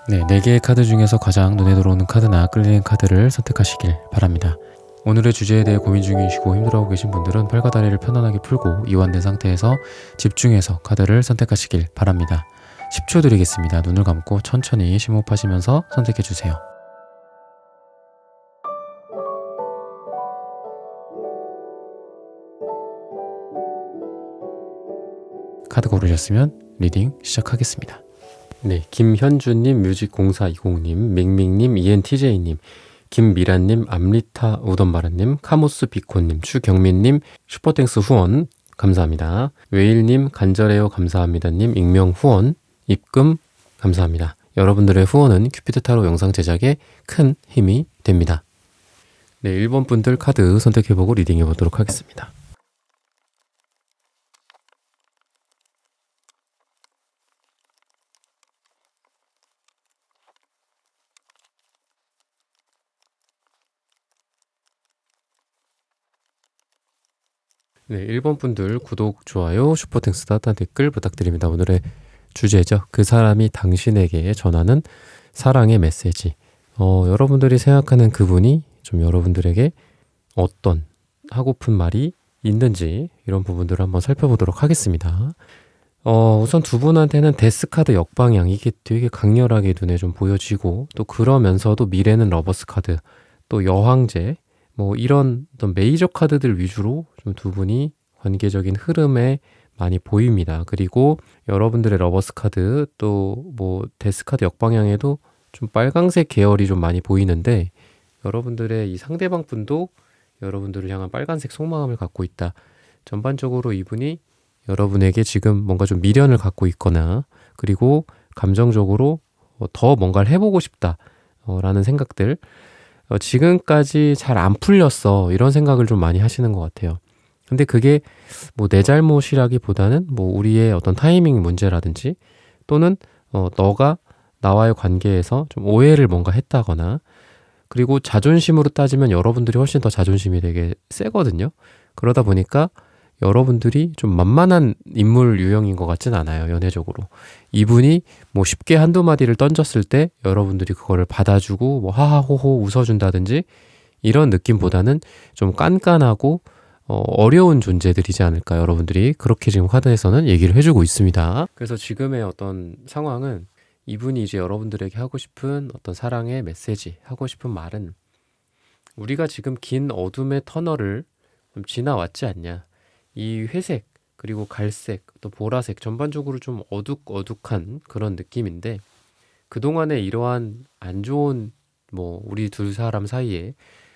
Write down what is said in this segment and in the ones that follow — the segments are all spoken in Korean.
네, 4개의 카드 중에서 가장 눈에 들어오는 카드나 끌리는 카드를 선택하시길 바랍니다. 오늘의 주제에 대해 고민 중이시고 힘들어하고 계신 분들은 팔과 다리를 편안하게 풀고 이완된 상태에서 집중해서 카드를 선택하시길 바랍니다. 10초 드리겠습니다. 눈을 감고 천천히 심호흡하시면서 선택해주세요. 카드 고르셨으면 리딩 시작하겠습니다. 네, 김현주님, 뮤직0420님, 밍밍님, ENTJ님, 김미란님, 암리타 우던바라님, 카모스 비코님, 추경민님, 슈퍼땡스 후원 감사합니다. 웨일님, 간절해요 감사합니다님, 익명 후원, 입금 감사합니다. 여러분들의 후원은 큐피드 타로 영상 제작에 큰 힘이 됩니다. 네, 1번 분들 카드 선택해보고 리딩해보도록 하겠습니다. 네, 1번 분들 구독, 좋아요, 슈퍼땡스 따뜻한 댓글 부탁드립니다. 오늘의 주제죠. 그 사람이 당신에게 전하는 사랑의 메시지. 여러분들이 생각하는 그분이 좀 여러분들에게 어떤 하고픈 말이 있는지 이런 부분들을 한번 살펴보도록 하겠습니다. 우선 두 분한테는 데스카드 역방향, 이게 되게 강렬하게 눈에 좀 보여지고, 또 그러면서도 미래는 러버스 카드, 또 여황제, 뭐 이런 어떤 메이저 카드들 위주로 좀 두 분이 관계적인 흐름에 많이 보입니다. 그리고 여러분들의 러버스 카드, 또 뭐 데스카드 역방향에도 좀 빨강색 계열이 좀 많이 보이는데, 여러분들의 이 상대방 분도 여러분들을 향한 빨간색 속마음을 갖고 있다. 전반적으로 이분이 여러분에게 지금 뭔가 좀 미련을 갖고 있거나, 그리고 감정적으로 더 뭔가를 해보고 싶다 라는 생각들, 지금까지 잘 안 풀렸어 이런 생각을 좀 많이 하시는 것 같아요. 근데 그게 뭐 내 잘못이라기보다는 뭐 우리의 어떤 타이밍 문제라든지, 또는 너가 나와의 관계에서 좀 오해를 뭔가 했다거나, 그리고 자존심으로 따지면 여러분들이 훨씬 더 자존심이 되게 세거든요. 그러다 보니까 여러분들이 좀 만만한 인물 유형인 것 같진 않아요, 연애적으로. 이분이 뭐 쉽게 한두 마디를 던졌을 때 여러분들이 그거를 받아주고 뭐 하하호호 웃어준다든지 이런 느낌보다는 좀 깐깐하고 어려운 존재들이지 않을까, 여러분들이 그렇게 지금 카드에서는 얘기를 해주고 있습니다. 그래서 지금의 어떤 상황은 이분이 이제 여러분들에게 하고 싶은 어떤 사랑의 메시지, 하고 싶은 말은, 우리가 지금 긴 어둠의 터널을 좀 지나왔지 않냐. 이 회색, 그리고 갈색, 또 보라색, 전반적으로 좀 어둑어둑한 그런 느낌인데, 그동안에 이러한 안 좋은 뭐 우리 두 사람 사이에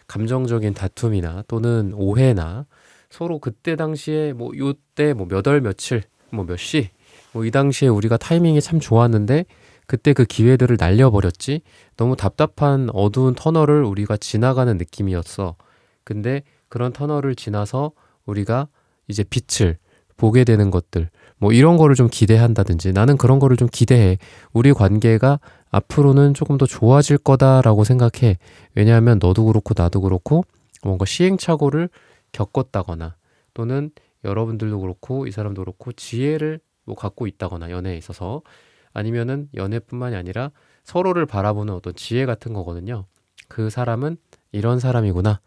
감정적인 다툼이나 또는 오해나, 서로 그때 당시에 뭐 요때 뭐 몇 월 며칠 뭐 몇 시 뭐 이 당시에 우리가 타이밍이 참 좋았는데 그때 그 기회들을 날려버렸지. 너무 답답한 어두운 터널을 우리가 지나가는 느낌이었어. 근데 그런 터널을 지나서 우리가 이제 빛을 보게 되는 것들, 뭐 이런 거를 좀 기대한다든지, 나는 그런 거를 좀 기대해. 우리 관계가 앞으로는 조금 더 좋아질 거다라고 생각해. 왜냐하면 너도 그렇고 나도 그렇고 뭔가 시행착오를 겪었다거나, 또는 여러분들도 그렇고 이 사람도 그렇고 지혜를 뭐 갖고 있다거나, 연애에 있어서, 아니면은 연애뿐만이 아니라 서로를 바라보는 어떤 지혜 같은 거거든요. 그 사람은 이런 사람이구나.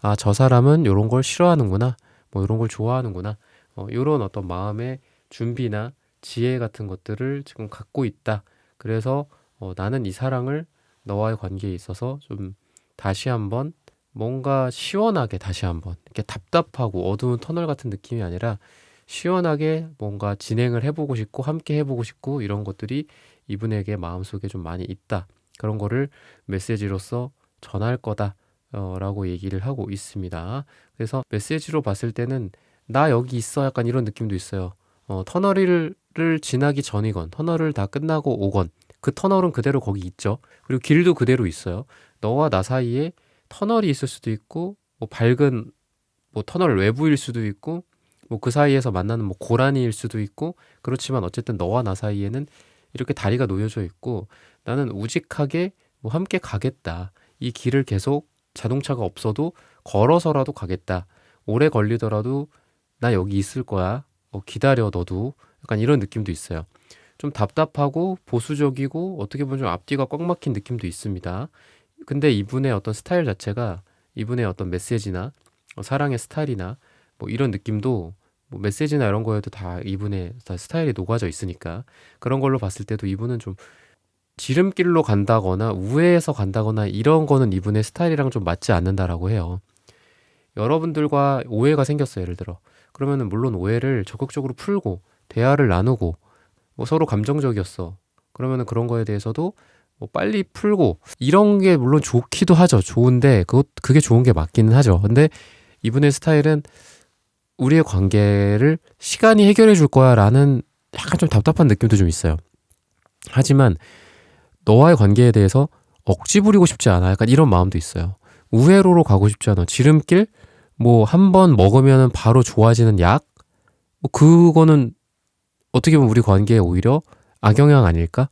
아, 저 사람은 이런 걸 싫어하는구나. 뭐 이런 걸 좋아하는구나. 이런 어떤 마음의 준비나 지혜 같은 것들을 지금 갖고 있다. 그래서 나는 이 사랑을 너와의 관계에 있어서 좀 다시 한번 뭔가 시원하게, 다시 한번 이렇게 답답하고 어두운 터널 같은 느낌이 아니라 시원하게 뭔가 진행을 해보고 싶고 함께 해보고 싶고, 이런 것들이 이분에게 마음속에 좀 많이 있다. 그런 거를 메시지로서 전할 거다 라고 얘기를 하고 있습니다. 그래서 메시지로 봤을 때는 나 여기 있어, 약간 이런 느낌도 있어요. 터널을 지나기 전이건 터널을 다 끝나고 오건 그 터널은 그대로 거기 있죠. 그리고 길도 그대로 있어요. 너와 나 사이에 터널이 있을 수도 있고, 뭐 밝은 뭐 터널 외부일 수도 있고, 뭐 그 사이에서 만나는 뭐 고라니일 수도 있고, 그렇지만 어쨌든 너와 나 사이에는 이렇게 다리가 놓여져 있고, 나는 우직하게 뭐 함께 가겠다. 이 길을 계속 자동차가 없어도 걸어서라도 가겠다. 오래 걸리더라도 나 여기 있을 거야. 기다려 너도. 약간 이런 느낌도 있어요. 좀 답답하고 보수적이고 어떻게 보면 좀 앞뒤가 꽉 막힌 느낌도 있습니다. 근데 이분의 어떤 스타일 자체가 이분의 어떤 메시지나 사랑의 스타일이나 뭐 이런 느낌도 뭐 메시지나 이런 거에도 다 이분의 다 스타일이 녹아져 있으니까 그런 걸로 봤을 때도 이분은 좀 지름길로 간다거나 우회해서 간다거나 이런 거는 이분의 스타일이랑 좀 맞지 않는다라고 해요. 여러분들과 오해가 생겼어요, 예를 들어. 그러면은 물론 오해를 적극적으로 풀고 대화를 나누고 뭐 서로 감정적이었어. 그러면은 그런 거에 대해서도 뭐 빨리 풀고 이런 게 물론 좋기도 하죠. 좋은데 그게 좋은 게 맞기는 하죠. 근데 이분의 스타일은 우리의 관계를 시간이 해결해 줄 거야라는 약간 좀 답답한 느낌도 좀 있어요. 하지만 너와의 관계에 대해서 억지 부리고 싶지 않아. 약간 이런 마음도 있어요. 우회로로 가고 싶지 않아. 지름길? 뭐 한 번 먹으면 바로 좋아지는 약? 뭐 그거는 어떻게 보면 우리 관계에 오히려 악영향 아닐까?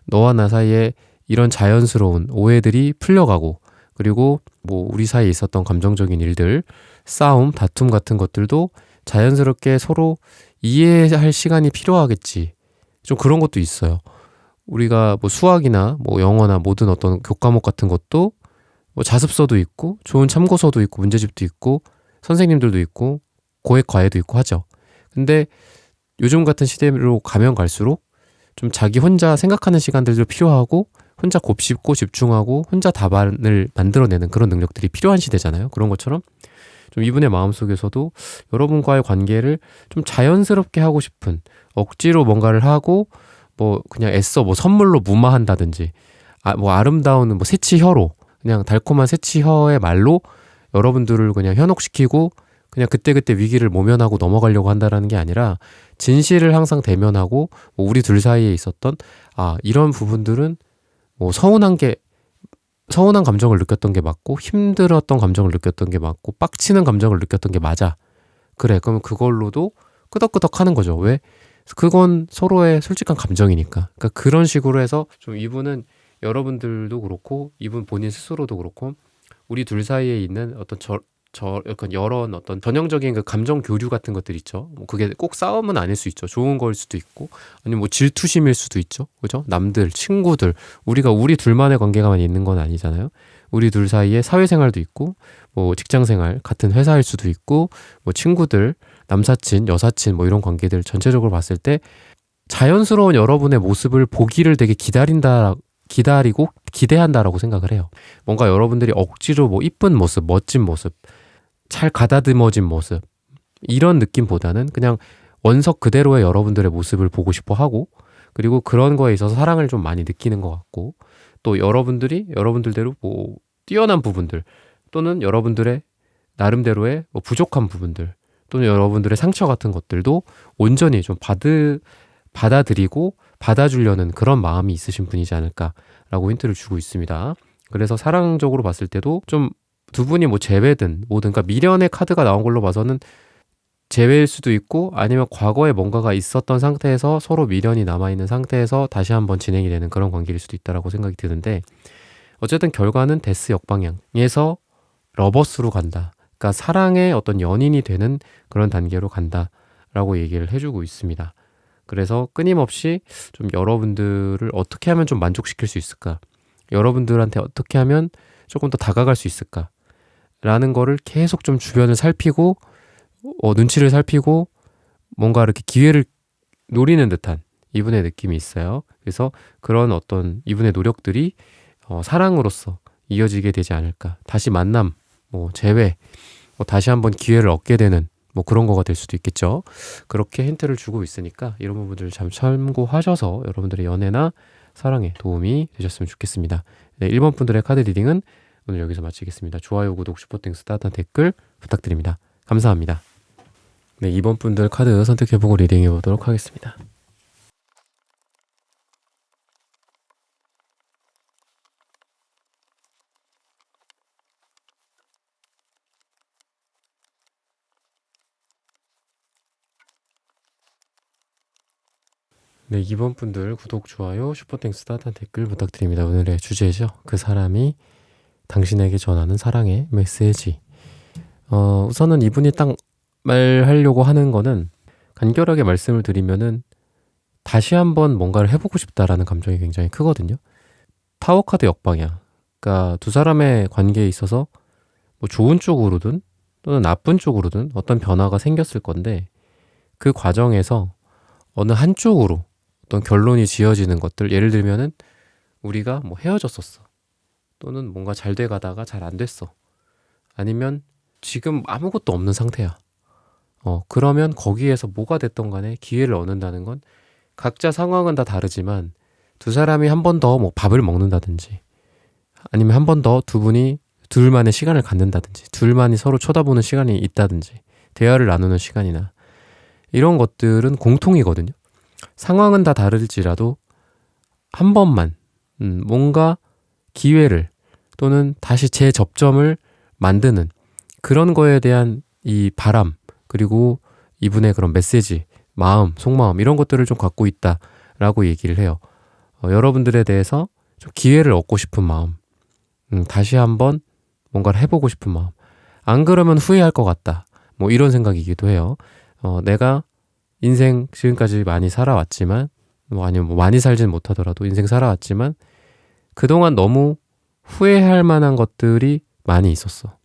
너와 나 사이에 이런 자연스러운 오해들이 풀려가고 그리고 뭐 우리 사이에 있었던 감정적인 일들, 싸움, 다툼 같은 것들도 자연스럽게 서로 이해할 시간이 필요하겠지. 좀 그런 것도 있어요. 우리가 뭐 수학이나 뭐 영어나 모든 어떤 교과목 같은 것도 뭐 자습서도 있고 좋은 참고서도 있고 문제집도 있고 선생님들도 있고 고액 과외도 있고 하죠. 근데 요즘 같은 시대로 가면 갈수록 좀 자기 혼자 생각하는 시간들도 필요하고 혼자 곱씹고 집중하고 혼자 답안을 만들어내는 그런 능력들이 필요한 시대잖아요. 그런 것처럼 좀 이분의 마음속에서도 여러분과의 관계를 좀 자연스럽게 하고 싶은 억지로 뭔가를 하고 뭐 그냥 애써 뭐 선물로 무마한다든지 뭐 아름다운 뭐 새치혀로 그냥 달콤한 새치혀의 말로 여러분들을 그냥 현혹시키고 그냥 그때그때 위기를 모면하고 넘어가려고 한다라는 게 아니라 진실을 항상 대면하고 뭐 우리 둘 사이에 있었던 이런 부분들은 뭐 서운한 감정을 느꼈던 게 맞고 힘들었던 감정을 느꼈던 게 맞고 빡치는 감정을 느꼈던 게 맞아. 그래, 그러면 그걸로도 끄덕끄덕 하는 거죠. 왜? 그건 서로의 솔직한 감정이니까. 그러니까 그런 식으로 해서 좀 이분은 여러분들도 그렇고 이분 본인 스스로도 그렇고 우리 둘 사이에 있는 어떤 약간 여러 어떤 전형적인 그 감정 교류 같은 것들 있죠. 뭐 그게 꼭 싸움은 아닐 수 있죠. 좋은 걸 수도 있고 아니면 뭐 질투심일 수도 있죠. 그죠? 남들, 친구들, 우리 둘만의 관계가만 있는 건 아니잖아요. 우리 둘 사이에 사회생활도 있고 뭐 직장생활, 같은 회사일 수도 있고 뭐 친구들, 남사친, 여사친 뭐 이런 관계들 전체적으로 봤을 때 자연스러운 여러분의 모습을 보기를 되게 기다리고 기대한다라고 생각을 해요. 뭔가 여러분들이 억지로 뭐 이쁜 모습, 멋진 모습, 잘 가다듬어진 모습 이런 느낌보다는 그냥 원석 그대로의 여러분들의 모습을 보고 싶어 하고 그리고 그런 거에 있어서 사랑을 좀 많이 느끼는 것 같고 또 여러분들이 여러분들대로 뭐 뛰어난 부분들 또는 여러분들의 나름대로의 뭐 부족한 부분들 또는 여러분들의 상처 같은 것들도 온전히 좀 받아들이고 받아주려는 그런 마음이 있으신 분이지 않을까라고 힌트를 주고 있습니다. 그래서 사랑적으로 봤을 때도 좀 두 분이 뭐 재회든 뭐든 그러니까 미련의 카드가 나온 걸로 봐서는 재회일 수도 있고 아니면 과거에 뭔가가 있었던 상태에서 서로 미련이 남아있는 상태에서 다시 한번 진행이 되는 그런 관계일 수도 있다라고 생각이 드는데 어쨌든 결과는 데스 역방향에서 러버스로 간다. 그러니까 사랑의 어떤 연인이 되는 그런 단계로 간다라고 얘기를 해주고 있습니다. 그래서 끊임없이 좀 여러분들을 어떻게 하면 좀 만족시킬 수 있을까? 여러분들한테 어떻게 하면 조금 더 다가갈 수 있을까? 라는 거를 계속 좀 주변을 살피고 눈치를 살피고 뭔가 이렇게 기회를 노리는 듯한 이분의 느낌이 있어요. 그래서 그런 어떤 이분의 노력들이 사랑으로서 이어지게 되지 않을까. 다시 만남, 뭐 재회, 다시 한번 기회를 얻게 되는 뭐 그런 거가 될 수도 있겠죠. 그렇게 힌트를 주고 있으니까 이런 부분들을 참 참고하셔서 여러분들의 연애나 사랑에 도움이 되셨으면 좋겠습니다. 네, 1번 분들의 카드 리딩은 오늘 여기서 마치겠습니다. 좋아요, 구독, 슈퍼땡스, 따뜻한 댓글 부탁드립니다. 감사합니다. 네, 2번 분들 카드 선택해보고 리딩해보도록 하겠습니다. 네, 2번 분들 구독, 좋아요, 슈퍼땡스, 따뜻한 댓글 부탁드립니다. 오늘의 주제죠. 그 사람이 당신에게 전하는 사랑의 메시지. 우선은 이분이 딱 말하려고 하는 거는 간결하게 말씀을 드리면은 다시 한번 뭔가를 해보고 싶다라는 감정이 굉장히 크거든요. 타워 카드 역방향. 그러니까 두 사람의 관계에 있어서 뭐 좋은 쪽으로든 또는 나쁜 쪽으로든 어떤 변화가 생겼을 건데 그 과정에서 어느 한쪽으로 어떤 결론이 지어지는 것들, 예를 들면은 우리가 뭐 헤어졌었어. 또는 뭔가 잘 돼 가다가 잘 안 됐어. 아니면 지금 아무것도 없는 상태야. 그러면 거기에서 뭐가 됐던 간에 기회를 얻는다는 건 각자 상황은 다 다르지만 두 사람이 한 번 더 뭐 밥을 먹는다든지 아니면 한 번 더 두 분이 둘만의 시간을 갖는다든지 둘만이 서로 쳐다보는 시간이 있다든지 대화를 나누는 시간이나 이런 것들은 공통이거든요. 상황은 다 다를지라도 한 번만 뭔가 기회를 또는 다시 재접점을 만드는 그런 거에 대한 이 바람 그리고 이분의 그런 메시지, 마음, 속마음 이런 것들을 좀 갖고 있다라고 얘기를 해요. 여러분들에 대해서 좀 기회를 얻고 싶은 마음, 다시 한번 뭔가를 해보고 싶은 마음. 안 그러면 후회할 것 같다. 뭐 이런 생각이기도 해요. 내가 인생 지금까지 많이 살아왔지만 뭐 아니면 뭐 많이 살진 못하더라도 인생 살아왔지만 그동안 너무 후회할 만한 것들이 많이 있었어.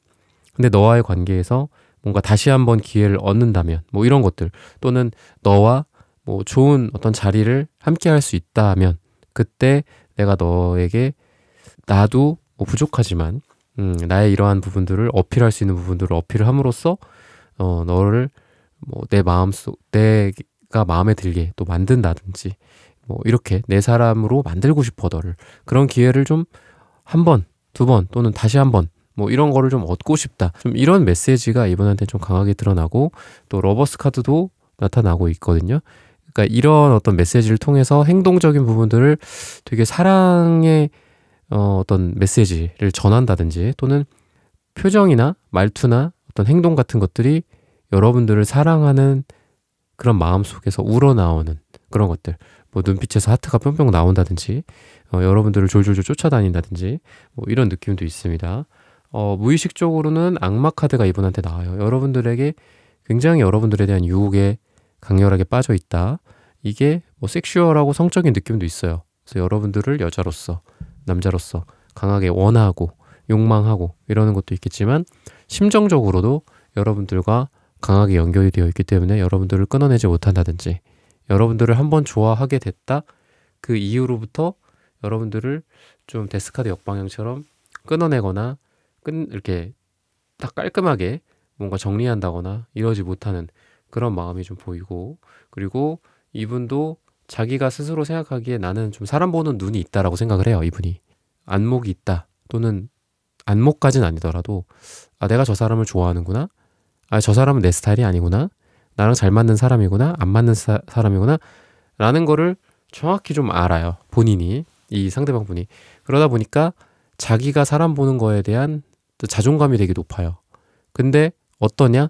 근데 너와의 관계에서 뭔가 다시 한번 기회를 얻는다면 뭐 이런 것들 또는 너와 뭐 좋은 어떤 자리를 함께 할 수 있다면 그때 내가 너에게 나도 뭐 부족하지만 나의 이러한 부분들을 어필할 수 있는 부분들을 어필을 함으로써 너를 뭐 내 마음속 내가 마음에 들게 또 만든다든지 뭐 이렇게 내 사람으로 만들고 싶어 너를 그런 기회를 좀 한 번, 두 번 또는 다시 한 번 뭐 이런 거를 좀 얻고 싶다. 좀 이런 메시지가 이분한테 좀 강하게 드러나고 또 러버스 카드도 나타나고 있거든요. 그러니까 이런 어떤 메시지를 통해서 행동적인 부분들을 되게 사랑의 어떤 메시지를 전한다든지 또는 표정이나 말투나 어떤 행동 같은 것들이 여러분들을 사랑하는 그런 마음 속에서 우러나오는 그런 것들 뭐 눈빛에서 하트가 뿅뿅 나온다든지 여러분들을 졸졸졸 쫓아다닌다든지 뭐 이런 느낌도 있습니다. 무의식적으로는 악마 카드가 이분한테 나와요. 여러분들에게 굉장히 여러분들에 대한 유혹에 강렬하게 빠져 있다. 이게 뭐 섹슈얼하고 성적인 느낌도 있어요. 그래서 여러분들을 여자로서 남자로서 강하게 원하고 욕망하고 이러는 것도 있겠지만 심정적으로도 여러분들과 강하게 연결이 되어 있기 때문에 여러분들을 끊어내지 못한다든지 여러분들을 한번 좋아하게 됐다 그 이후로부터 여러분들을 좀 데스카드 역방향처럼 끊어내거나 이렇게 딱 깔끔하게 뭔가 정리한다거나 이러지 못하는 그런 마음이 좀 보이고 그리고 이분도 자기가 스스로 생각하기에 나는 좀 사람 보는 눈이 있다라고 생각을 해요. 이분이 안목이 있다 또는 안목까지는 아니더라도 내가 저 사람을 좋아하는구나 저 사람은 내 스타일이 아니구나 나랑 잘 맞는 사람이구나 안 맞는 사람이구나 라는 거를 정확히 좀 알아요. 본인이 이 상대방 분이 그러다 보니까 자기가 사람 보는 거에 대한 또 자존감이 되게 높아요. 근데 어떠냐?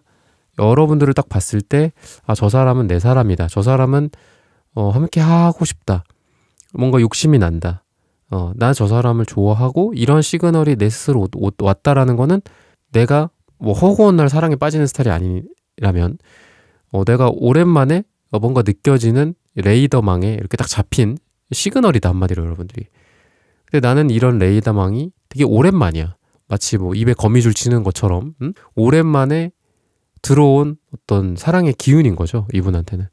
여러분들을 딱 봤을 때 저 사람은 내 사람이다. 저 사람은 함께 하고 싶다. 뭔가 욕심이 난다. 나 저 사람을 좋아하고 이런 시그널이 내 스스로 왔다라는 거는 내가 뭐 허구한 날 사랑에 빠지는 스타일이 아니라면 내가 오랜만에 뭔가 느껴지는 레이더망에 이렇게 딱 잡힌 시그널이다 한마디로 여러분들이. 근데 나는 이런 레이더망이 되게 오랜만이야. 마치 뭐 입에 거미줄 치는 것처럼 오랜만에 들어온 어떤 사랑의 기운인 거죠. 이분한테는.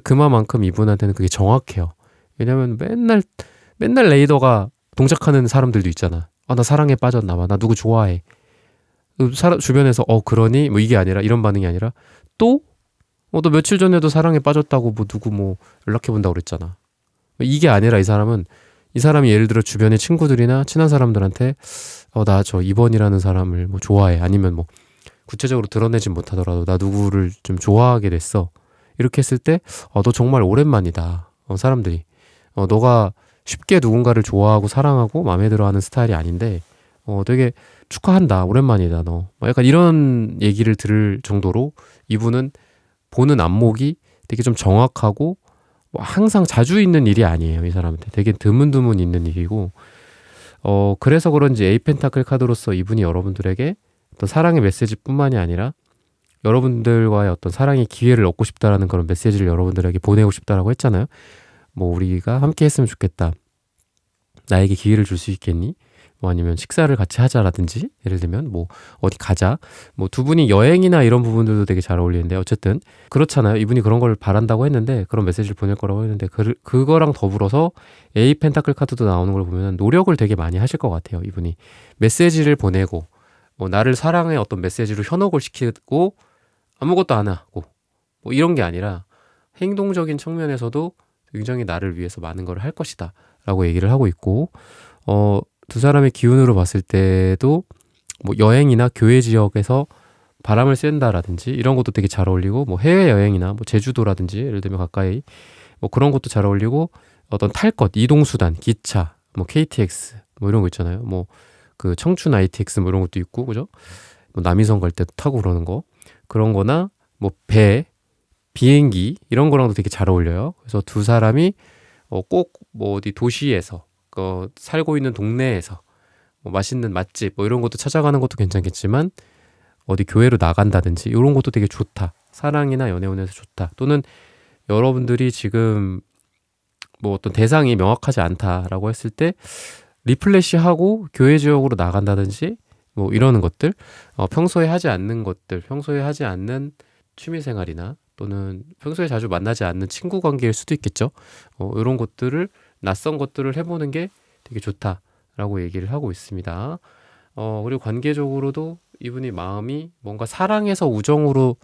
그만큼 이분한테는 그게 정확해요. 왜냐면 맨날 레이더가 동작하는 사람들도 있잖아. 나 사랑에 빠졌나 봐. 나 누구 좋아해. 주변에서 그러니? 뭐 이게 아니라 이런 반응이 아니라 또? 너 며칠 전에도 사랑에 빠졌다고 뭐 누구 뭐 연락해본다고 그랬잖아. 이게 아니라 이 사람이 예를 들어 주변의 친구들이나 친한 사람들한테 나 저 이번이라는 사람을 뭐 좋아해. 아니면 뭐 구체적으로 드러내진 못하더라도 나 누구를 좀 좋아하게 됐어. 이렇게 했을 때 너 정말 오랜만이다. 사람들이 너가 쉽게 누군가를 좋아하고 사랑하고 마음에 들어하는 스타일이 아닌데 되게 축하한다. 오랜만이다 너. 약간 이런 얘기를 들을 정도로 이분은 보는 안목이 되게 좀 정확하고 항상 자주 있는 일이 아니에요. 이 사람한테 되게 드문드문 있는 일이고 그래서 그런지 에이펜타클 카드로서 이분이 여러분들에게 어떤 사랑의 메시지뿐만이 아니라 여러분들과의 어떤 사랑의 기회를 얻고 싶다라는 그런 메시지를 여러분들에게 보내고 싶다라고 했잖아요. 뭐 우리가 함께 했으면 좋겠다. 나에게 기회를 줄 수 있겠니? 뭐 아니면 식사를 같이 하자라든지, 예를 들면 뭐 어디 가자, 뭐 두 분이 여행이나 이런 부분들도 되게 잘 어울리는데, 어쨌든 그렇잖아요. 이분이 그런 걸 바란다고 했는데, 그런 메시지를 보낼 거라고 했는데, 그거랑 더불어서 에이 펜타클 카드도 나오는 걸 보면 노력을 되게 많이 하실 것 같아요. 이분이 메시지를 보내고, 뭐 나를 사랑의 어떤 메시지로 현혹을 시키고 아무것도 안 하고, 뭐 이런 게 아니라 행동적인 측면에서도 굉장히 나를 위해서 많은 걸 할 것이다 라고 얘기를 하고 있고, 두 사람의 기운으로 봤을 때도 뭐 여행이나 교회 지역에서 바람을 쐰다라든지 이런 것도 되게 잘 어울리고, 뭐 해외여행이나 뭐 제주도라든지 예를 들면 가까이 뭐 그런 것도 잘 어울리고, 어떤 탈 것, 이동수단, 기차, 뭐 KTX 뭐 이런 거 있잖아요. 뭐 그 청춘 ITX 뭐 이런 것도 있고, 그죠? 뭐 남이섬 갈 때도 타고 그러는 거, 그런 거나 뭐 배, 비행기 이런 거랑도 되게 잘 어울려요. 그래서 두 사람이 꼭 뭐 어디 도시에서 살고 있는 동네에서 뭐 맛있는 맛집 뭐 이런 것도 찾아가는 것도 괜찮겠지만, 어디 교회로 나간다든지 이런 것도 되게 좋다. 사랑이나 연애운에서 좋다. 또는 여러분들이 지금 뭐 어떤 대상이 명확하지 않다라고 했을 때 리플래시하고 교회 지역으로 나간다든지 뭐 이러는 것들, 평소에 하지 않는 것들, 평소에 하지 않는 취미생활이나 또는 평소에 자주 만나지 않는 친구 관계일 수도 있겠죠. 이런 것들을, 낯선 것들을 해보는 게 되게 좋다라고 얘기를 하고 있습니다. 그리고 관계적으로도 이분이 마음이 뭔가 사랑에서 우정으로,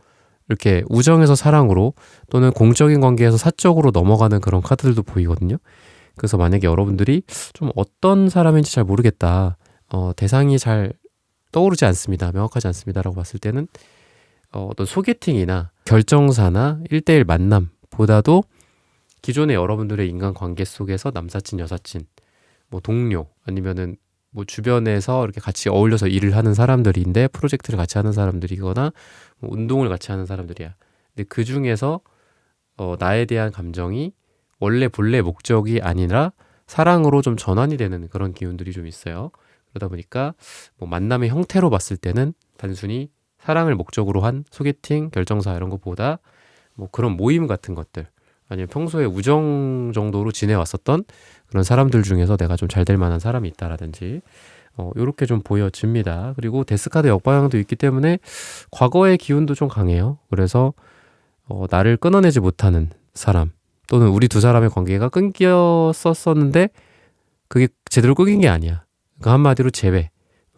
이렇게 우정에서 사랑으로 또는 공적인 관계에서 사적으로 넘어가는 그런 카드들도 보이거든요. 그래서 만약에 여러분들이 좀 어떤 사람인지 잘 모르겠다, 대상이 잘 떠오르지 않습니다, 명확하지 않습니다라고 봤을 때는 어떤 소개팅이나 결정사나 1대1 만남보다도 기존의 여러분들의 인간관계 속에서 남사친, 여사친, 뭐 동료, 아니면은 뭐 주변에서 이렇게 같이 어울려서 일을 하는 사람들인데, 프로젝트를 같이 하는 사람들이거나 뭐 운동을 같이 하는 사람들이야. 근데 그 중에서 나에 대한 감정이 원래 본래 목적이 아니라 사랑으로 좀 전환이 되는 그런 기운들이 좀 있어요. 그러다 보니까 뭐 만남의 형태로 봤을 때는 단순히 사랑을 목적으로 한 소개팅, 결정사 이런 것보다 뭐 그런 모임 같은 것들, 아니면 평소에 우정 정도로 지내왔었던 그런 사람들 중에서 내가 좀 잘 될 만한 사람이 있다라든지, 요렇게 좀 보여집니다. 그리고 데스카드 역방향도 있기 때문에 과거의 기운도 좀 강해요. 그래서 나를 끊어내지 못하는 사람, 또는 우리 두 사람의 관계가 끊겼었는데 그게 제대로 끊긴 게 아니야. 그 한마디로 재회,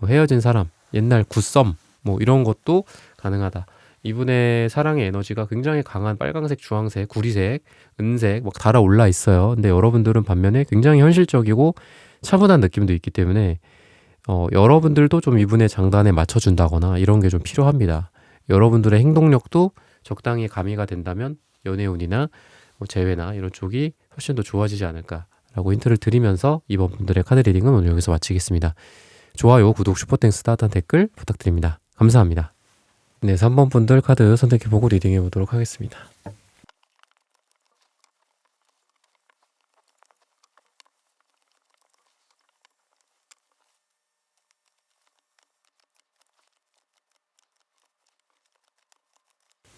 헤어진 사람, 옛날 굿썸 뭐 이런 것도 가능하다. 이분의 사랑의 에너지가 굉장히 강한 빨강색, 주황색, 구리색, 은색 막 달아올라 있어요. 근데 여러분들은 반면에 굉장히 현실적이고 차분한 느낌도 있기 때문에 여러분들도 좀 이분의 장단에 맞춰준다거나 이런 게 좀 필요합니다. 여러분들의 행동력도 적당히 가미가 된다면 연애운이나 뭐 재회나 이런 쪽이 훨씬 더 좋아지지 않을까라고 힌트를 드리면서 이번 분들의 카드 리딩은 오늘 여기서 마치겠습니다. 좋아요, 구독, 슈퍼땡스, 따뜻한 댓글 부탁드립니다. 감사합니다. 네, 3번 분들 카드 선택해보고 리딩해 보도록 하겠습니다.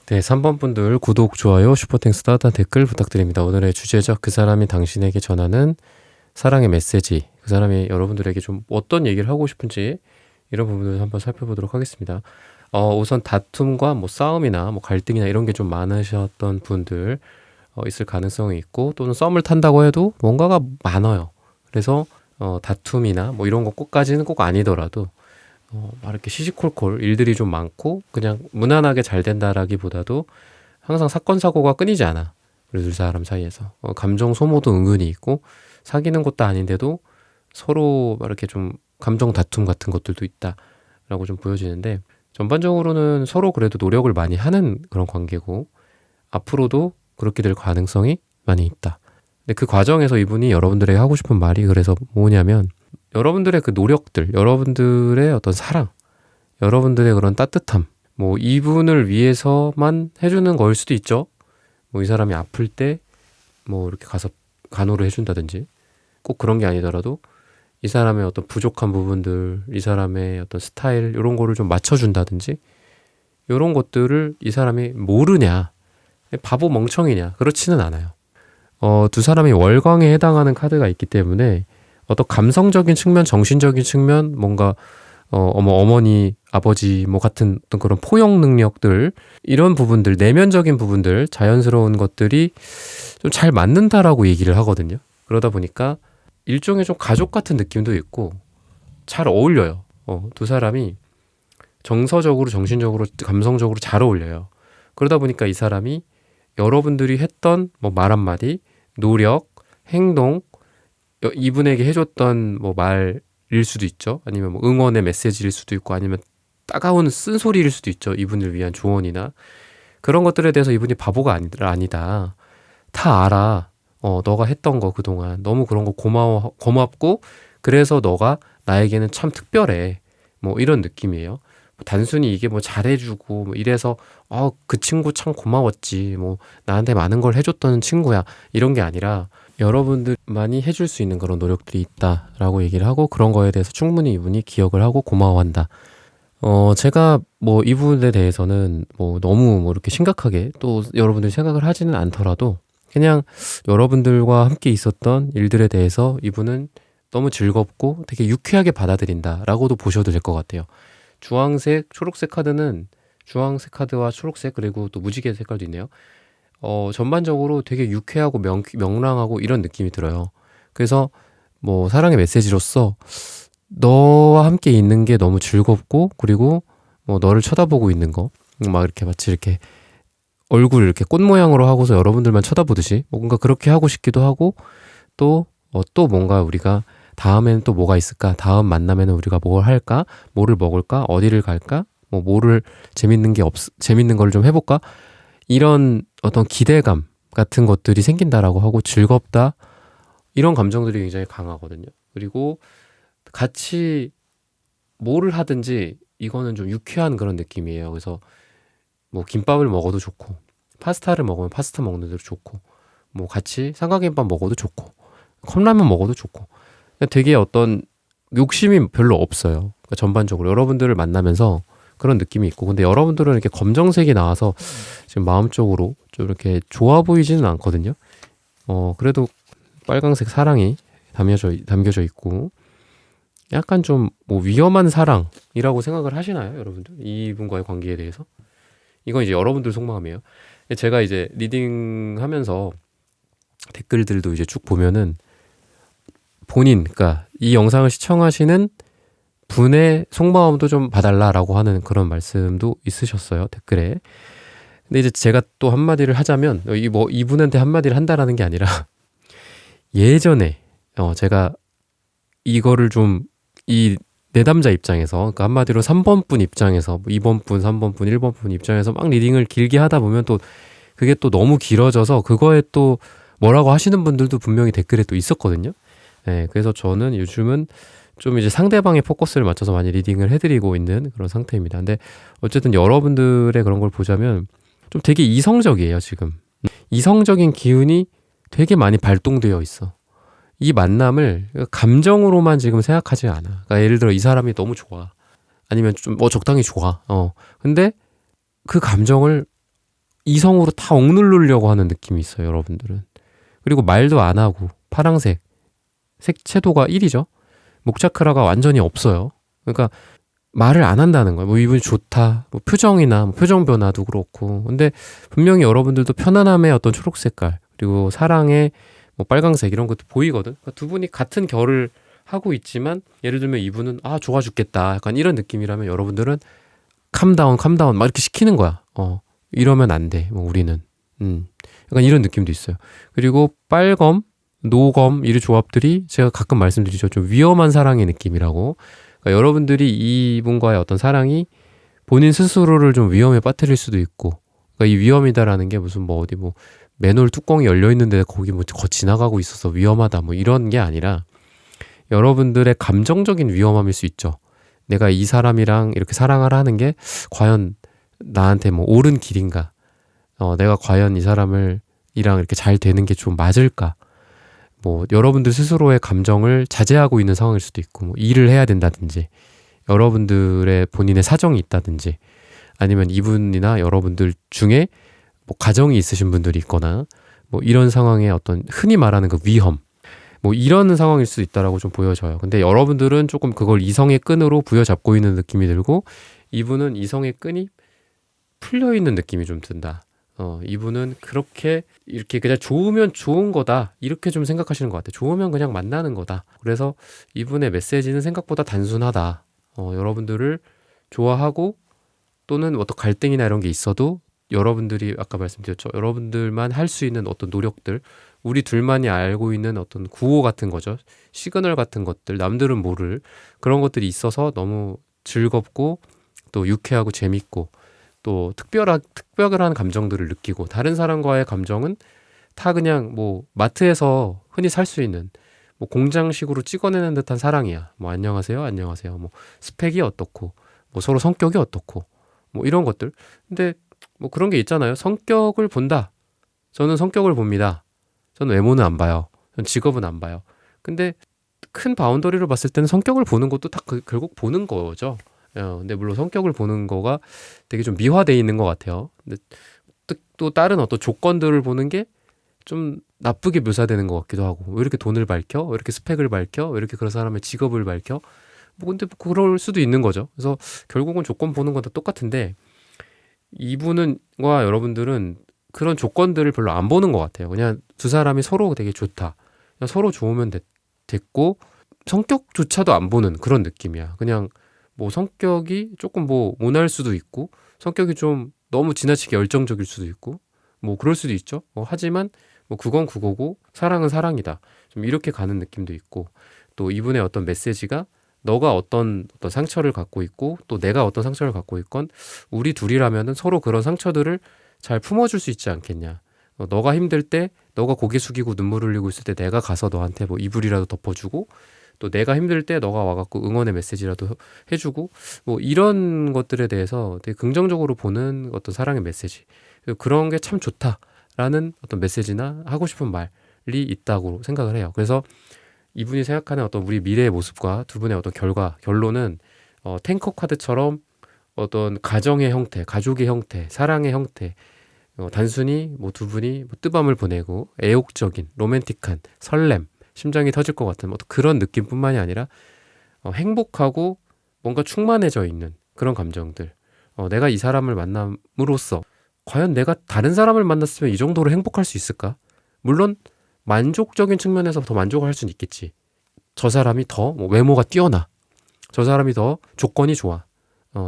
네, 3번 분들 구독, 좋아요, 슈퍼땡스, 따뜻한 댓글 부탁드립니다. 오늘의 주제죠. 그 사람이 당신에게 전하는 사랑의 메시지, 그 사람이 여러분들에게 좀 어떤 얘기를 하고 싶은지 이런 부분을 한번 살펴보도록 하겠습니다. 우선 다툼과 뭐 싸움이나 뭐 갈등이나 이런 게 좀 많으셨던 분들 있을 가능성이 있고, 또는 썸을 탄다고 해도 뭔가가 많아요. 그래서 다툼이나 뭐 이런 것까지는 꼭 아니더라도 막 이렇게 시시콜콜 일들이 좀 많고 그냥 무난하게 잘 된다라기보다도 항상 사건 사고가 끊이지 않아. 우리 두 사람 사이에서 감정 소모도 은근히 있고, 사귀는 것도 아닌데도 서로 막 이렇게 좀 감정 다툼 같은 것들도 있다라고 좀 보여지는데, 전반적으로는 서로 그래도 노력을 많이 하는 그런 관계고 앞으로도 그렇게 될 가능성이 많이 있다. 근데 그 과정에서 이분이 여러분들에게 하고 싶은 말이 그래서 뭐냐면, 여러분들의 그 노력들, 여러분들의 어떤 사랑, 여러분들의 그런 따뜻함, 뭐 이분을 위해서만 해주는 거일 수도 있죠. 뭐 이 사람이 아플 때 뭐 이렇게 가서 간호를 해준다든지, 꼭 그런 게 아니더라도 이 사람의 어떤 부족한 부분들, 이 사람의 어떤 스타일 이런 거를 좀 맞춰준다든지, 이런 것들을 이 사람이 모르냐, 바보 멍청이냐, 그렇지는 않아요. 두 사람이 월광에 해당하는 카드가 있기 때문에 어떤 감성적인 측면, 정신적인 측면, 뭔가 어머니, 아버지 뭐 같은 어떤 그런 포용 능력들, 이런 부분들, 내면적인 부분들, 자연스러운 것들이 좀 잘 맞는다라고 얘기를 하거든요. 그러다 보니까 일종의 좀 가족 같은 느낌도 있고 잘 어울려요. 두 사람이 정서적으로, 정신적으로, 감성적으로 잘 어울려요. 그러다 보니까 이 사람이 여러분들이 했던 뭐 말 한마디, 노력, 행동, 이분에게 해줬던 뭐 말일 수도 있죠. 아니면 뭐 응원의 메시지일 수도 있고, 아니면 따가운 쓴소리일 수도 있죠. 이분을 위한 조언이나 그런 것들에 대해서 이분이 바보가 아니다. 다 알아. 너가 했던 거 그동안 너무 그런 거 고맙고, 그래서 너가 나에게는 참 특별해. 뭐 이런 느낌이에요. 단순히 이게 뭐 잘해주고 뭐 이래서 그 친구 참 고마웠지, 뭐 나한테 많은 걸 해줬던 친구야, 이런 게 아니라 여러분들만이 해줄 수 있는 그런 노력들이 있다라고 얘기를 하고, 그런 거에 대해서 충분히 이분이 기억을 하고 고마워한다. 제가 뭐 이 부분에 대해서는 뭐 너무 뭐 이렇게 심각하게 또 여러분들이 생각을 하지는 않더라도, 그냥 여러분들과 함께 있었던 일들에 대해서 이분은 너무 즐겁고 되게 유쾌하게 받아들인다라고도 보셔도 될 것 같아요. 주황색, 초록색 카드는 주황색 카드와 초록색, 그리고 또 무지개 색깔도 있네요. 전반적으로 되게 유쾌하고 명랑하고 이런 느낌이 들어요. 그래서 뭐 사랑의 메시지로서 너와 함께 있는 게 너무 즐겁고, 그리고 뭐 너를 쳐다보고 있는 거, 막 이렇게 마치 이렇게 얼굴 이렇게 꽃 모양으로 하고서 여러분들만 쳐다보듯이 뭔가 그렇게 하고 싶기도 하고, 또 뭔가 우리가 다음에는 또 뭐가 있을까? 다음 만남에는 우리가 뭘 할까? 뭐를 먹을까? 어디를 갈까? 뭐를 재밌는 걸 좀 해볼까? 이런 어떤 기대감 같은 것들이 생긴다라고 하고, 즐겁다, 이런 감정들이 굉장히 강하거든요. 그리고 같이 뭐를 하든지 이거는 좀 유쾌한 그런 느낌이에요. 그래서 뭐 김밥을 먹어도 좋고, 파스타를 먹으면 파스타 먹는 대로 좋고, 뭐 같이 삼각김밥 먹어도 좋고, 컵라면 먹어도 좋고, 되게 어떤 욕심이 별로 없어요. 그러니까 전반적으로 여러분들을 만나면서 그런 느낌이 있고, 근데 여러분들은 이렇게 검정색이 나와서 지금 마음적으로 좀 이렇게 좋아 보이지는 않거든요. 그래도 빨강색 사랑이 담겨져 있고, 약간 좀 뭐 위험한 사랑이라고 생각을 하시나요, 여러분들? 이분과의 관계에 대해서? 이건 이제 여러분들 속마음이에요. 제가 이제 리딩하면서 댓글들도 이제 쭉 보면은 그러니까 이 영상을 시청하시는 분의 속마음도 좀 봐달라라고 하는 그런 말씀도 있으셨어요, 댓글에. 근데 이제 제가 또 한마디를 하자면, 이분한테 한마디를 한다라는 게 아니라 예전에 제가 이거를 좀 이 내담자 입장에서, 그러니까 한마디로 3번 분 입장에서, 2번 분, 3번 분, 1번 분 입장에서 막 리딩을 길게 하다 보면 또 그게 또 너무 길어져서 그거에 또 뭐라고 하시는 분들도 분명히 댓글에 또 있었거든요. 네, 그래서 저는 요즘은 좀 이제 상대방의 포커스를 맞춰서 많이 리딩을 해드리고 있는 그런 상태입니다. 근데 어쨌든 여러분들의 그런 걸 보자면 좀 되게 이성적이에요, 지금. 이성적인 기운이 되게 많이 발동되어 있어. 이 만남을 감정으로만 지금 생각하지 않아. 그러니까 예를 들어 이 사람이 너무 좋아, 아니면 좀 적당히 좋아. 근데 그 감정을 이성으로 다 억누르려고 하는 느낌이 있어요, 여러분들은. 그리고 말도 안 하고, 파랑색 색채도가 1이죠. 목차크라가 완전히 없어요. 그러니까 말을 안 한다는 거예요. 뭐 이분이 좋다, 뭐 표정이나 뭐 표정 변화도 그렇고. 근데 분명히 여러분들도 편안함의 어떤 초록 색깔, 그리고 사랑의 뭐 빨강색, 이런 것도 보이거든. 그러니까 두 분이 같은 결을 하고 있지만, 예를 들면 이분은 좋아 죽겠다, 약간 이런 느낌이라면 여러분들은 캄다운 막 이렇게 시키는 거야. 이러면 안 돼, 뭐 우리는. 약간 이런 느낌도 있어요. 그리고 빨검, 노검, 이 조합들이 제가 가끔 말씀드리죠, 좀 위험한 사랑의 느낌이라고. 그러니까 여러분들이 이분과의 어떤 사랑이 본인 스스로를 좀 위험에 빠뜨릴 수도 있고, 그러니까 이 위험이다라는 게 무슨 뭐 어디 뭐 맨홀 뚜껑이 열려 있는데 거기 뭐 지나가고 있어서 위험하다, 뭐 이런 게 아니라 여러분들의 감정적인 위험함일 수 있죠. 내가 이 사람이랑 이렇게 사랑을 하는 게 과연 나한테 뭐 옳은 길인가? 내가 과연 이 사람이랑 이렇게 잘 되는 게 좀 맞을까? 뭐 여러분들 스스로의 감정을 자제하고 있는 상황일 수도 있고, 뭐 일을 해야 된다든지, 여러분들의 본인의 사정이 있다든지, 아니면 이분이나 여러분들 중에 뭐 가정이 있으신 분들이 있거나 뭐 이런 상황의 어떤 흔히 말하는 그 위험, 뭐 이런 상황일 수 있다라고 좀 보여져요. 근데 여러분들은 조금 그걸 이성의 끈으로 부여잡고 있는 느낌이 들고, 이분은 이성의 끈이 풀려 있는 느낌이 좀 든다. 이분은 그렇게 이렇게 그냥 좋으면 좋은 거다, 이렇게 좀 생각하시는 것 같아요. 좋으면 그냥 만나는 거다. 그래서 이분의 메시지는 생각보다 단순하다. 여러분들을 좋아하고, 또는 어떤 갈등이나 이런 게 있어도 여러분들이 아까 말씀드렸죠. 여러분들만 할 수 있는 어떤 노력들, 우리 둘만이 알고 있는 어떤 구호 같은 거죠. 시그널 같은 것들, 남들은 모를 그런 것들이 있어서 너무 즐겁고 또 유쾌하고 재밌고, 또 특별한 감정들을 느끼고, 다른 사람과의 감정은 다 그냥 뭐 마트에서 흔히 살 수 있는 뭐 공장식으로 찍어내는 듯한 사랑이야. 뭐 안녕하세요, 안녕하세요. 뭐 스펙이 어떻고, 뭐 서로 성격이 어떻고, 뭐 이런 것들. 근데 뭐 그런 게 있잖아요. 성격을 본다. 저는 성격을 봅니다. 저는 외모는 안 봐요. 전 직업은 안 봐요. 근데 큰 바운더리로 봤을 때는 성격을 보는 것도 다 결국 보는 거죠. 근데 물론 성격을 보는 거가 되게 좀 미화돼 있는 것 같아요. 근데 또 다른 어떤 조건들을 보는 게 좀 나쁘게 묘사되는 것 같기도 하고, 왜 이렇게 돈을 밝혀? 왜 이렇게 스펙을 밝혀? 왜 이렇게 그런 사람의 직업을 밝혀? 뭐 근데 뭐 그럴 수도 있는 거죠. 그래서 결국은 조건 보는 건 다 똑같은데, 이분과 여러분들은 그런 조건들을 별로 안 보는 것 같아요. 그냥 두 사람이 서로 되게 좋다, 그냥 서로 좋으면 됐고, 성격조차도 안 보는 그런 느낌이야. 그냥 뭐 성격이 조금 뭐 모날 수도 있고, 성격이 좀 너무 지나치게 열정적일 수도 있고, 뭐 그럴 수도 있죠. 하지만 뭐 그건 그거고 사랑은 사랑이다, 좀 이렇게 가는 느낌도 있고, 또 이분의 어떤 메시지가 너가 어떤 상처를 갖고 있고 또 내가 어떤 상처를 갖고 있건 우리 둘이라면은 서로 그런 상처들을 잘 품어줄 수 있지 않겠냐. 너가 힘들 때, 너가 고개 숙이고 눈물 흘리고 있을 때 내가 가서 너한테 뭐 이불이라도 덮어주고, 또 내가 힘들 때 너가 와갖고 응원의 메시지라도 해주고, 뭐 이런 것들에 대해서 되게 긍정적으로 보는 어떤 사랑의 메시지, 그런 게 참 좋다라는 어떤 메시지나 하고 싶은 말이 있다고 생각을 해요. 그래서 이분이 생각하는 어떤 우리 미래의 모습과 두 분의 어떤 결론은 탱커 카드처럼 어떤 가정의 형태, 가족의 형태, 사랑의 형태, 단순히 뭐 두 분이 뭐 뜨밤을 보내고 애욕적인 로맨틱한 설렘, 심장이 터질 것 같은 뭐 그런 느낌뿐만이 아니라 행복하고 뭔가 충만해져 있는 그런 감정들, 내가 이 사람을 만남으로써 과연 내가 다른 사람을 만났으면 이 정도로 행복할 수 있을까? 물론 만족적인 측면에서 더 만족할 수는 있겠지. 저 사람이 더 뭐 외모가 뛰어나, 저 사람이 더 조건이 좋아,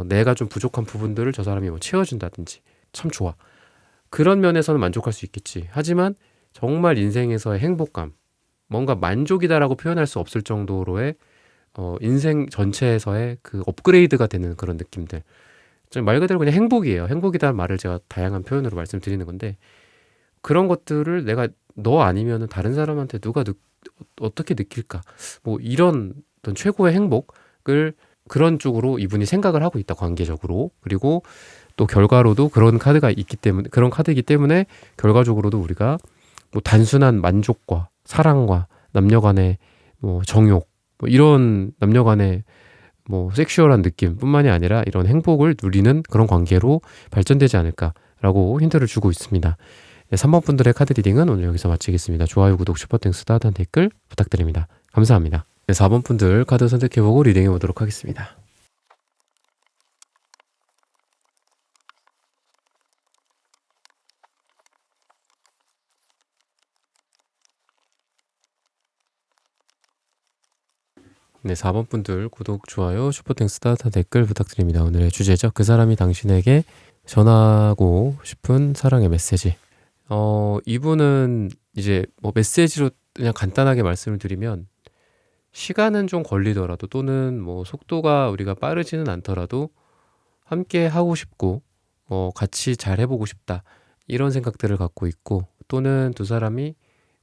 내가 좀 부족한 부분들을 저 사람이 뭐 채워준다든지 참 좋아, 그런 면에서는 만족할 수 있겠지. 하지만 정말 인생에서의 행복감, 뭔가 만족이다라고 표현할 수 없을 정도로의 인생 전체에서의 그 업그레이드가 되는 그런 느낌들, 말 그대로 그냥 행복이에요. 행복이다는 말을 제가 다양한 표현으로 말씀드리는 건데, 그런 것들을 내가 너 아니면은 다른 사람한테 누가 어떻게 느낄까? 뭐 이런 어떤 최고의 행복을 그런 쪽으로 이분이 생각을 하고 있다, 관계적으로. 그리고 또 결과로도 그런 카드가 있기 때문에, 그런 카드이기 때문에 결과적으로도 우리가 뭐 단순한 만족과 사랑과 남녀간의 뭐 정욕, 뭐 이런 남녀간의 뭐 섹슈얼한 느낌뿐만이 아니라 이런 행복을 누리는 그런 관계로 발전되지 않을까라고 힌트를 주고 있습니다. 네, 3번 분들의 카드 리딩은 오늘 여기서 마치겠습니다. 좋아요, 구독, 슈퍼땡스, 따뜻한 댓글 부탁드립니다. 감사합니다. 네, 4번 분들 카드 선택해보고 리딩해 보도록 하겠습니다. 네, 4번 분들 구독, 좋아요, 슈퍼땡스, 따뜻한 댓글 부탁드립니다. 오늘의 주제죠. 그 사람이 당신에게 전하고 싶은 사랑의 메시지. 이분은 이제 뭐 메시지로 그냥 간단하게 말씀을 드리면, 시간은 좀 걸리더라도 또는 뭐 속도가 우리가 빠르지는 않더라도 함께 하고 싶고 같이 잘 해보고 싶다, 이런 생각들을 갖고 있고, 또는 두 사람이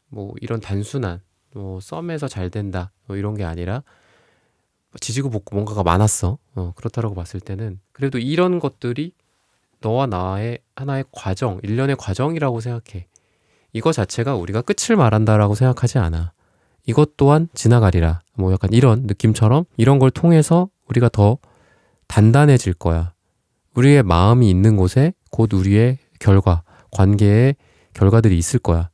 뭐 이런 단순한 뭐 썸에서 잘 된다 뭐 이런 게 아니라 지지고 볶고 뭔가가 많았어. 그렇다라고 봤을 때는 그래도 이런 것들이 너와 나의 하나의 과정, 일련의 과정이라고 생각해. 이거 자체가 우리가 끝을 말한다라고 생각하지 않아. 이것 또한 지나가리라. 뭐 약간 이런 느낌처럼, 이런 걸 통해서 우리가 더 단단해질 거야. 우리의 마음이 있는 곳에 곧 우리의 관계의 결과들이 있을 거야.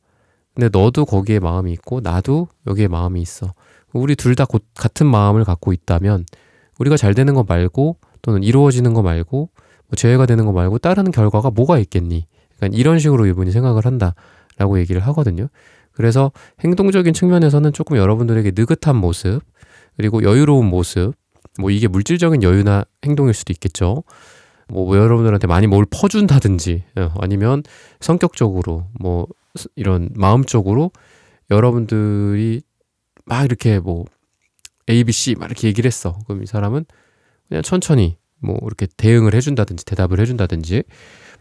근데 너도 거기에 마음이 있고 나도 여기에 마음이 있어. 우리 둘 다 같은 마음을 갖고 있다면 우리가 잘 되는 거 말고 또는 이루어지는 거 말고 뭐 재회가 되는 거 말고 다른 결과가 뭐가 있겠니? 그러니까 이런 식으로 이분이 생각을 한다라고 얘기를 하거든요. 그래서 행동적인 측면에서는 조금 여러분들에게 느긋한 모습 그리고 여유로운 모습 뭐 이게 물질적인 여유나 행동일 수도 있겠죠. 뭐 여러분들한테 많이 뭘 퍼준다든지 아니면 성격적으로 뭐 이런 마음적으로 여러분들이 막 이렇게 뭐 A, B, C 막 이렇게 얘기를 했어. 그럼 이 사람은 그냥 천천히 뭐 이렇게 대응을 해준다든지 대답을 해준다든지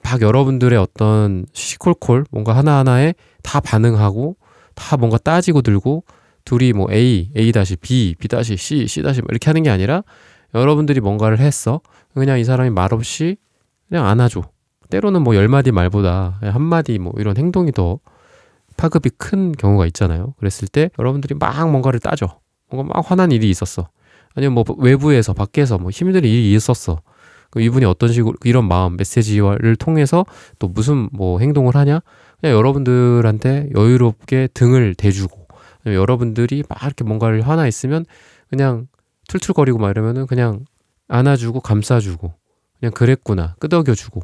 막 여러분들의 어떤 시콜콜 뭔가 하나하나에 다 반응하고 다 뭔가 따지고 들고 둘이 뭐 A, A-B, B-C, C- 이렇게 하는 게 아니라 여러분들이 뭔가를 했어. 그냥 이 사람이 말없이 그냥 안아줘. 때로는 뭐 10마디 말보다 한마디 뭐 이런 행동이 더 파급이 큰 경우가 있잖아요. 그랬을 때 여러분들이 막 뭔가를 따져. 뭔가 막 화난 일이 있었어. 아니면 뭐 외부에서 밖에서 뭐 힘든 일이 있었어. 그럼 이분이 어떤 식으로 이런 마음 메시지를 통해서 또 무슨 뭐 행동을 하냐? 그냥 여러분들한테 여유롭게 등을 대주고 여러분들이 막 이렇게 뭔가를 하나 있으면 그냥 툴툴거리고 막 이러면은 그냥 안아주고 감싸주고 그냥 그랬구나 끄덕여주고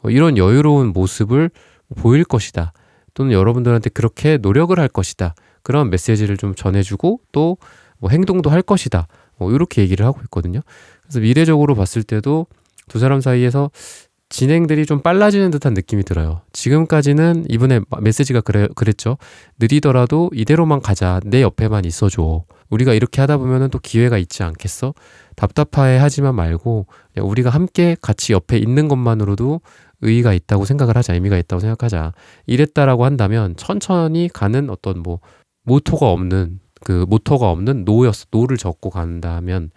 이런 여유로운 모습을 보일 것이다. 또는 여러분들한테 그렇게 노력을 할 것이다. 그런 메시지를 좀 전해주고 또 뭐 행동도 할 것이다. 이렇게 얘기를 하고 있거든요. 그래서 미래적으로 봤을 때도 두 사람 사이에서 진행들이 좀 빨라지는 듯한 느낌이 들어요. 지금까지는 이분의 메시지가 그랬죠. 느리더라도 이대로만 가자. 내 옆에만 있어줘. 우리가 이렇게 하다 보면은 또 기회가 있지 않겠어? 답답해 하지만 말고 그냥 우리가 함께 같이 옆에 있는 것만으로도 의의가 있다고 생각을 하자. 의미가 있다고 생각하자. 이랬다라고 한다면 천천히 가는 어떤 뭐 모토가 없는 노를 적고 간다면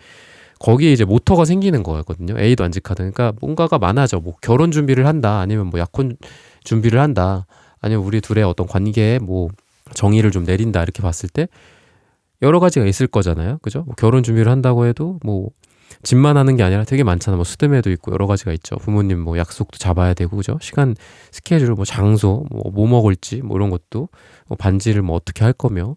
거기에 이제 모터가 생기는 거거든요. A도 안 직하다. 그러니까 뭔가가 많아져. 뭐 결혼 준비를 한다. 아니면 뭐 약혼 준비를 한다. 아니면 우리 둘의 어떤 관계에 뭐 정의를 좀 내린다. 이렇게 봤을 때 여러 가지가 있을 거잖아요. 그죠? 뭐 결혼 준비를 한다고 해도 뭐 집만 하는 게 아니라 되게 많잖아. 뭐 수대매도 있고 여러 가지가 있죠. 부모님 뭐 약속도 잡아야 되고 그죠? 시간 스케줄 뭐 장소 뭐 먹을지 뭐 이런 것도 뭐 반지를 뭐 어떻게 할 거며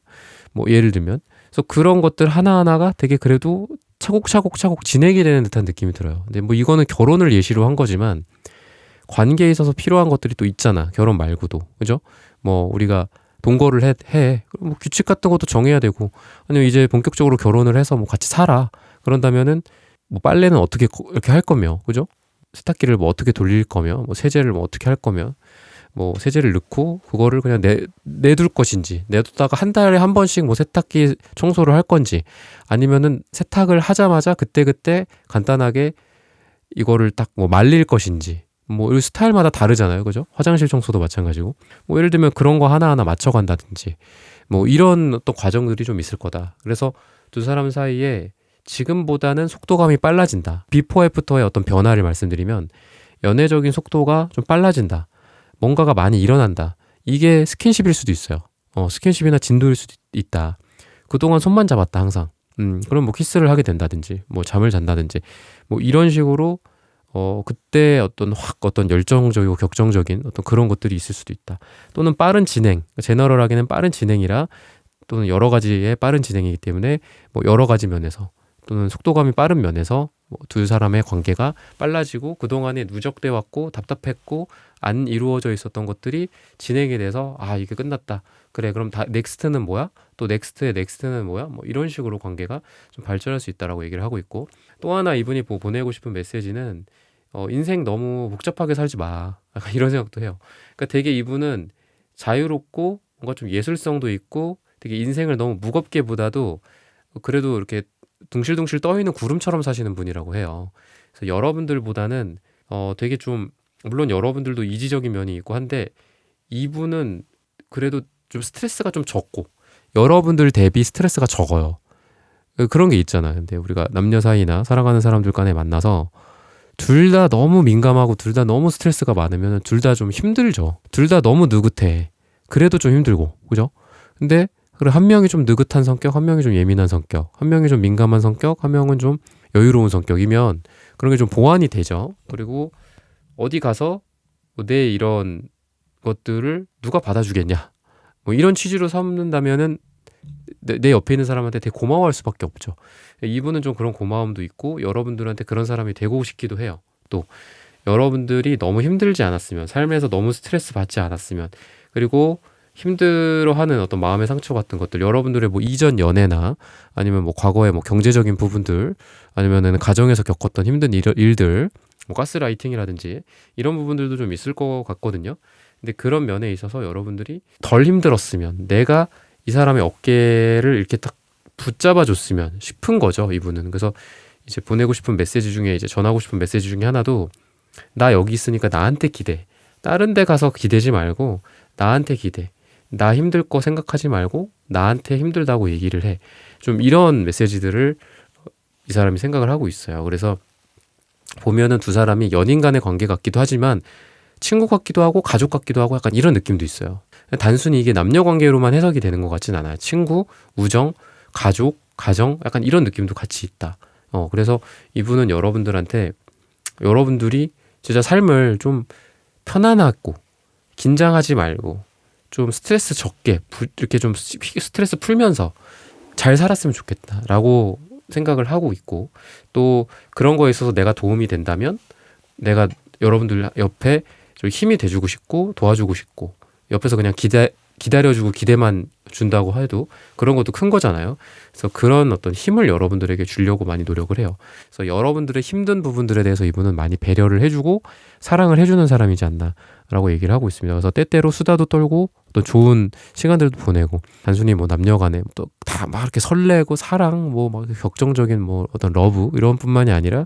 뭐 예를 들면 그래서 그런 것들 하나하나가 되게 그래도 차곡차곡 진행이 되는 듯한 느낌이 들어요. 근데 뭐 이거는 결혼을 예시로 한 거지만 관계에 있어서 필요한 것들이 또 있잖아. 결혼 말고도. 그죠? 뭐 우리가 동거를 해. 뭐 규칙 같은 것도 정해야 되고 아니면 이제 본격적으로 결혼을 해서 뭐 같이 살아. 그런다면은 뭐 빨래는 어떻게 이렇게 할 거며. 그죠? 세탁기를 뭐 어떻게 돌릴 거며 뭐 세제를 뭐 어떻게 할 거며 뭐 세제를 넣고 그거를 그냥 내둘 것인지 내두다가 한 달에 한 번씩 뭐 세탁기 청소를 할 건지 아니면은 세탁을 하자마자 그때그때 간단하게 이거를 딱 뭐 말릴 것인지 뭐 이 스타일마다 다르잖아요. 그죠? 화장실 청소도 마찬가지고 뭐 예를 들면 그런 거 하나하나 맞춰간다든지 뭐 이런 어떤 과정들이 좀 있을 거다. 그래서 두 사람 사이에 지금보다는 속도감이 빨라진다. 비포 애프터의 어떤 변화를 말씀드리면 연애적인 속도가 좀 빨라진다. 뭔가가 많이 일어난다. 이게 스킨십일 수도 있어요. 스킨십이나 진도일 수도 있다. 그동안 손만 잡았다 항상. 그럼 뭐 키스를 하게 된다든지 뭐 잠을 잔다든지 뭐 이런 식으로 그때 어떤 열정적이고 격정적인 어떤 그런 것들이 있을 수도 있다. 또는 빠른 진행, 제너럴하게는 빠른 진행이라 또는 여러 가지의 빠른 진행이기 때문에 뭐 여러 가지 면에서 또는 속도감이 빠른 면에서 두 사람의 관계가 빨라지고 그동안에 누적돼 왔고 답답했고 안 이루어져 있었던 것들이 진행이 돼서 이게 끝났다. 그래 그럼 넥스트는 뭐야? 또 넥스트의 넥스트는 뭐야? 뭐 이런 식으로 관계가 좀 발전할 수 있다라고 얘기를 하고 있고 또 하나 이분이 보내고 싶은 메시지는 인생 너무 복잡하게 살지 마. 약간 이런 생각도 해요. 그러니까 되게 이분은 자유롭고 뭔가 좀 예술성도 있고 되게 인생을 너무 무겁게 보다도 그래도 이렇게 둥실둥실 떠있는 구름처럼 사시는 분이라고 해요. 그래서 여러분들보다는 되게 좀 물론 여러분들도 이지적인 면이 있고 한데 이분은 그래도 좀 스트레스가 좀 적고 여러분들 대비 스트레스가 적어요. 그런 게 있잖아요. 근데 우리가 남녀 사이나 사랑하는 사람들 간에 만나서 둘 다 너무 민감하고 둘 다 너무 스트레스가 많으면 둘 다 좀 힘들죠. 둘 다 너무 느긋해. 그래도 좀 힘들고 그죠? 근데 그래 한 명이 좀 느긋한 성격, 한 명이 좀 예민한 성격, 한 명이 좀 민감한 성격, 한 명은 좀 여유로운 성격이면 그런 게 좀 보완이 되죠. 그리고 어디 가서 내 이런 것들을 누가 받아주겠냐, 뭐 이런 취지로 삼는다면은 내 옆에 있는 사람한테 되게 고마워할 수밖에 없죠. 이분은 좀 그런 고마움도 있고 여러분들한테 그런 사람이 되고 싶기도 해요. 또 여러분들이 너무 힘들지 않았으면, 삶에서 너무 스트레스 받지 않았으면, 그리고 힘들어하는 어떤 마음의 상처 같은 것들, 여러분들의 뭐 이전 연애나 아니면 뭐 과거의 뭐 경제적인 부분들, 아니면은 가정에서 겪었던 힘든 일들, 뭐 가스라이팅이라든지 이런 부분들도 좀 있을 것 같거든요. 근데 그런 면에 있어서 여러분들이 덜 힘들었으면, 내가 이 사람의 어깨를 이렇게 딱 붙잡아 줬으면 싶은 거죠, 이분은. 그래서 이제 보내고 싶은 메시지 중에, 이제 전하고 싶은 메시지 중에 하나도, 나 여기 있으니까 나한테 기대. 다른 데 가서 기대지 말고 나한테 기대. 나 힘들 거 생각하지 말고 나한테 힘들다고 얘기를 해. 좀 이런 메시지들을 이 사람이 생각을 하고 있어요. 그래서 보면은 두 사람이 연인 간의 관계 같기도 하지만 친구 같기도 하고 가족 같기도 하고 약간 이런 느낌도 있어요. 단순히 이게 남녀 관계로만 해석이 되는 것 같진 않아요. 친구, 우정, 가족, 가정, 약간 이런 느낌도 같이 있다. 그래서 이분은 여러분들한테, 여러분들이 진짜 삶을 좀 편안하고 긴장하지 말고 좀 스트레스 적게 이렇게 좀 스트레스 풀면서 잘 살았으면 좋겠다라고 생각을 하고 있고, 또 그런 거에 있어서 내가 도움이 된다면 내가 여러분들 옆에 좀 힘이 돼주고 싶고 도와주고 싶고, 옆에서 그냥 기다려주고 기대만 준다고 해도 그런 것도 큰 거잖아요. 그래서 그런 어떤 힘을 여러분들에게 주려고 많이 노력을 해요. 그래서 여러분들의 힘든 부분들에 대해서 이분은 많이 배려를 해주고 사랑을 해주는 사람이지 않나라고 얘기를 하고 있습니다. 그래서 때때로 수다도 떨고 또 좋은 시간들도 보내고, 단순히 뭐 남녀간에 또 다 막 이렇게 설레고 사랑, 뭐 막 격정적인 뭐 어떤 러브 이런 뿐만이 아니라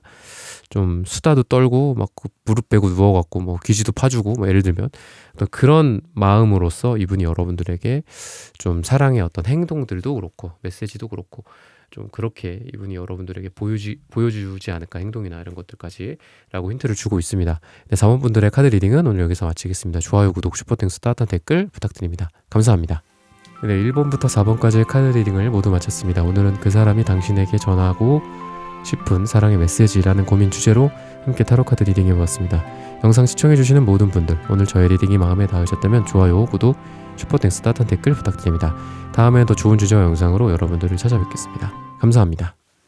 좀 수다도 떨고 막 무릎 베고 누워갖고 뭐 귀지도 파주고, 뭐 예를 들면 어떤 그런 마음으로서 이분이 여러분들에게 좀 사랑의 어떤 행동들도 그렇고 메시지도 그렇고 좀 그렇게 이분이 여러분들에게 보여주지 않을까, 행동이나 이런 것들까지 라고 힌트를 주고 있습니다. 네, 4번분들의 카드 리딩은 오늘 여기서 마치겠습니다. 좋아요, 구독, 슈퍼땡스, 따뜻한 댓글 부탁드립니다. 감사합니다. 네, 1번부터 4번까지의 카드 리딩을 모두 마쳤습니다. 오늘은 그 사람이 당신에게 전하고 싶은 사랑의 메시지라는 고민 주제로 함께 타로카드 리딩 해보았습니다. 영상 시청해주시는 모든 분들, 오늘 저의 리딩이 마음에 닿으셨다면 좋아요, 구독, 슈퍼땡스, 따뜻한 댓글 부탁드립니다. 다음에 더 좋은 주제와 영상으로 여러분들을 찾아뵙겠습니다. 감사합니다.